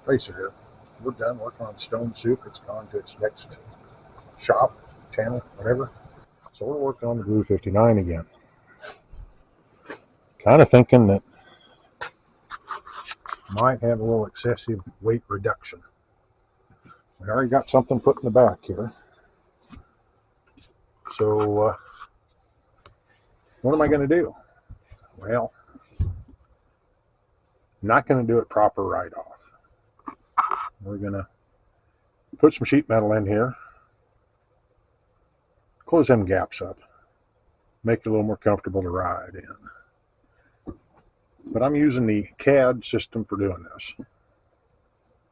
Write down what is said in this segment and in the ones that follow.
racer here. We're done working on stone soup. It's gone to its next shop, channel, whatever. So we're working on the Blue 59 again. Kind of thinking that might have a little excessive weight reduction. We already got something put in the back here. So what am I going to do? Well, I'm not going to do it proper right off. We're going to put some sheet metal in here, close them gaps up, make it a little more comfortable to ride in. But I'm using the CAD system for doing this,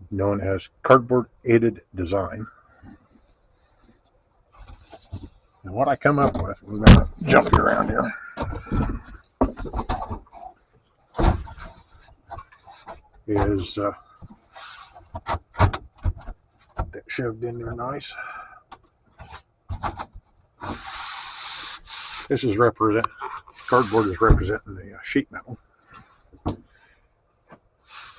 known as Cardboard Aided Design. And what I come up with, we're going to jump you around here, is that shoved in there nice. This is cardboard is representing the sheet metal.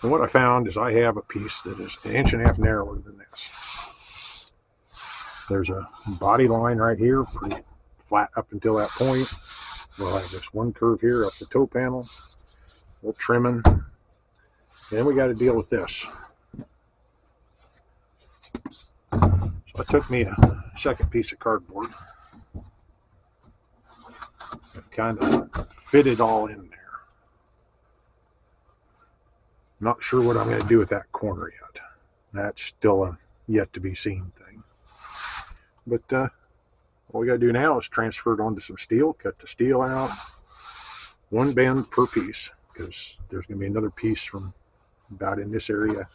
And what I found is I have a piece that is 1.5 inches narrower than this. There's a body line right here, pretty flat up until that point. We'll have this one curve here up the toe panel, a little trimming. And then we got to deal with this. So it took me a second piece of cardboard and kind of fit it all in there. Not sure what I'm going to do with that corner yet. That's still a yet to be seen thing. But what we got to do now is transfer it onto some steel, cut the steel out, one bend per piece, because there's going to be another piece from about in this area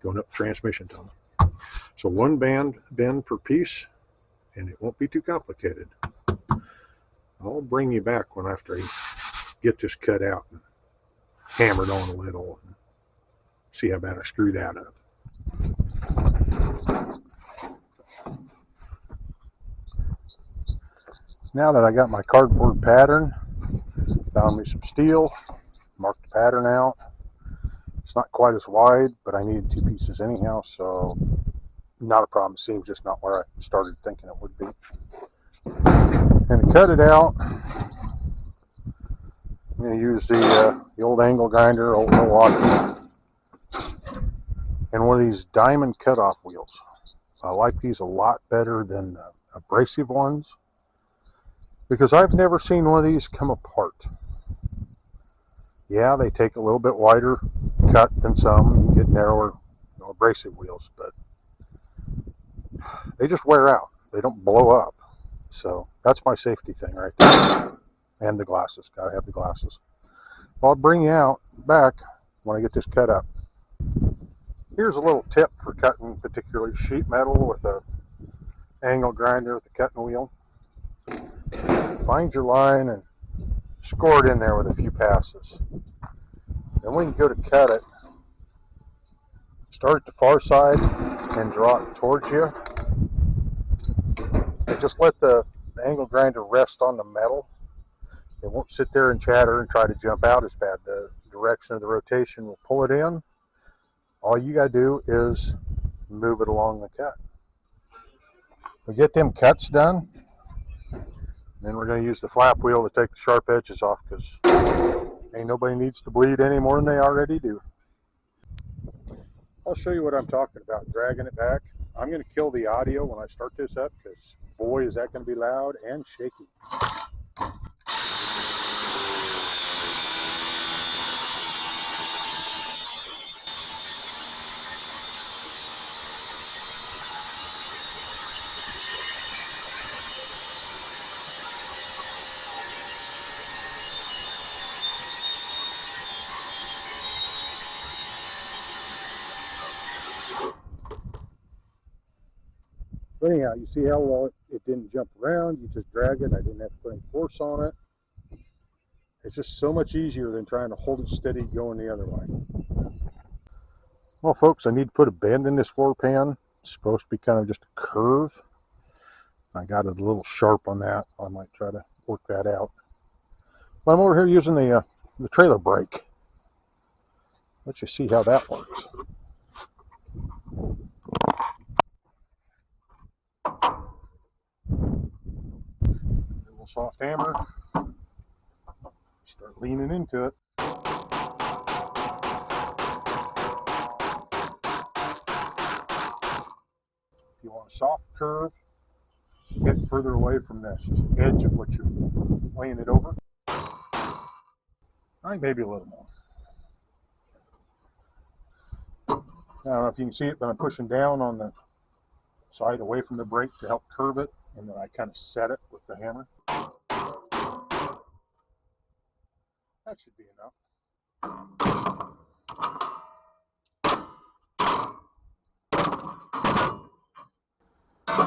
going up the transmission tunnel. So one bend per piece, and it won't be too complicated. I'll bring you back after I get this cut out and hammered on a little and see how bad I screw that up. Now that I got my cardboard pattern, found me some steel, marked the pattern out. It's not quite as wide, but I needed 2 pieces anyhow, so not a problem. It seems just not where I started thinking it would be. And to cut it out, I'm going to use the old angle grinder, old Milwaukee, and one of these diamond cutoff wheels. I like these a lot better than abrasive ones, because I've never seen one of these come apart. Yeah, they take a little bit wider cut than some. You can get narrower, abrasive wheels, but they just wear out. They don't blow up. So that's my safety thing right there. And the glasses. Gotta have the glasses. I'll bring you out back when I get this cut up. Here's a little tip for cutting particularly sheet metal with a angle grinder with a cutting wheel. Find your line and score it in there with a few passes. Then when you go to cut it, start at the far side and draw it towards you. And just let the angle grinder rest on the metal. It won't sit there and chatter and try to jump out as bad. The direction of the rotation will pull it in. All you got to do is move it along the cut. We get them cuts done. Then we're going to use the flap wheel to take the sharp edges off, because ain't nobody needs to bleed any more than they already do. I'll show you what I'm talking about, dragging it back. I'm going to kill the audio when I start this up, because boy, is that going to be loud and shaky. But anyhow, you see how well it didn't jump around. You just drag it. I didn't have to put any force on it. It's just so much easier than trying to hold it steady going the other way. Well, folks, I need to put a bend in this floor pan. It's supposed to be kind of just a curve. I got it a little sharp on that. I might try to work that out. But I'm over here using the trailer brake. Let you see how that works. A little soft hammer. Start leaning into it. If you want a soft curve, get further away from the edge of what you're laying it over. I think maybe a little more. I don't know if you can see it, but I'm pushing down on the side away from the brake to help curve it, and then I kind of set it with the hammer. That should be enough.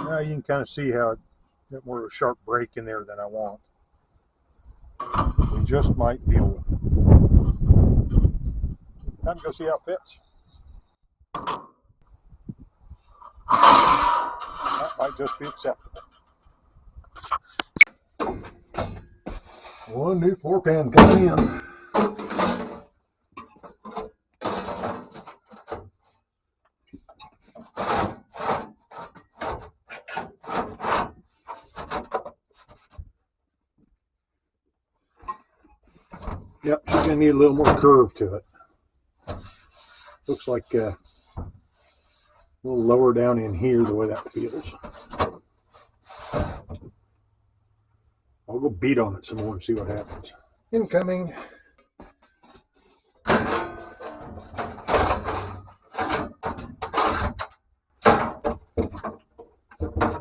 Now you can kind of see how it's more of a sharp break in there than I want. We just might deal with it. Time to go see how it fits. That might just be acceptable. One new floor pan coming in. Yep, she's gonna need a little more curve to it. Looks like a little lower down in here the way that feels. I'll go beat on it some more and see what happens. Incoming.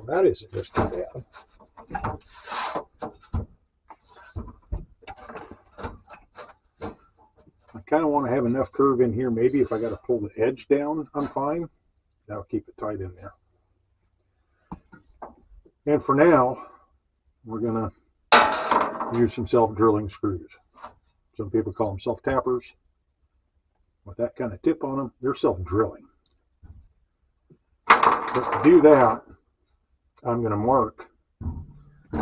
That isn't just too bad. I kind of want to have enough curve in here. Maybe if I got to pull the edge down, I'm fine. That'll keep it tight in there. And for now, we're going to use some self-drilling screws. Some people call them self-tappers. With that kind of tip on them, they're self-drilling. But to do that, I'm going to mark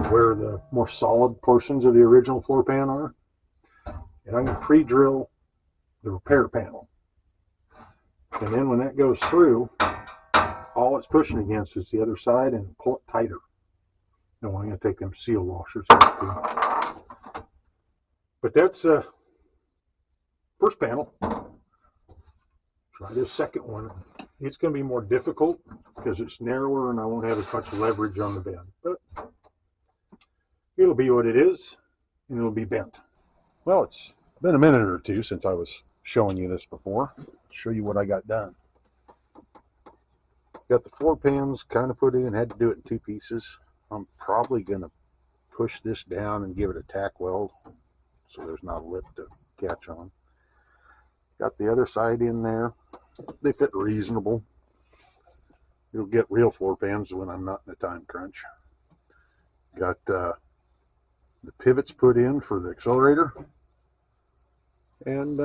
where the more solid portions of the original floor pan are. And I'm going to pre-drill the repair panel. And then when that goes through, all it's pushing against is the other side and pull it tighter. And I'm going to take them seal washers off too. But that's first panel. Try this second one. It's going to be more difficult because it's narrower and I won't have as much leverage on the bend. But it'll be what it is, and it'll be bent. Well, it's been a minute or two since I was showing you this before. I'll show you what I got done. Got the floor pans kind of put in, had to do it in two pieces. I'm probably going to push this down and give it a tack weld so there's not a lip to catch on. Got the other side in there. They fit reasonable. You'll get real floor pans when I'm not in a time crunch. Got the pivots put in for the accelerator, and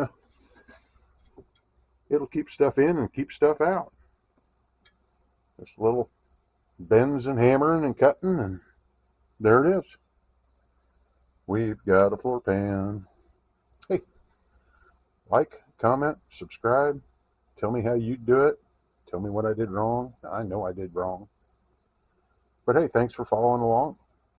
it'll keep stuff in and keep stuff out. Just little bends and hammering and cutting, and there it is. We've got a floor pan. Hey, like, comment, subscribe. Tell me how you do it. Tell me what I did wrong. I know I did wrong. But hey, thanks for following along.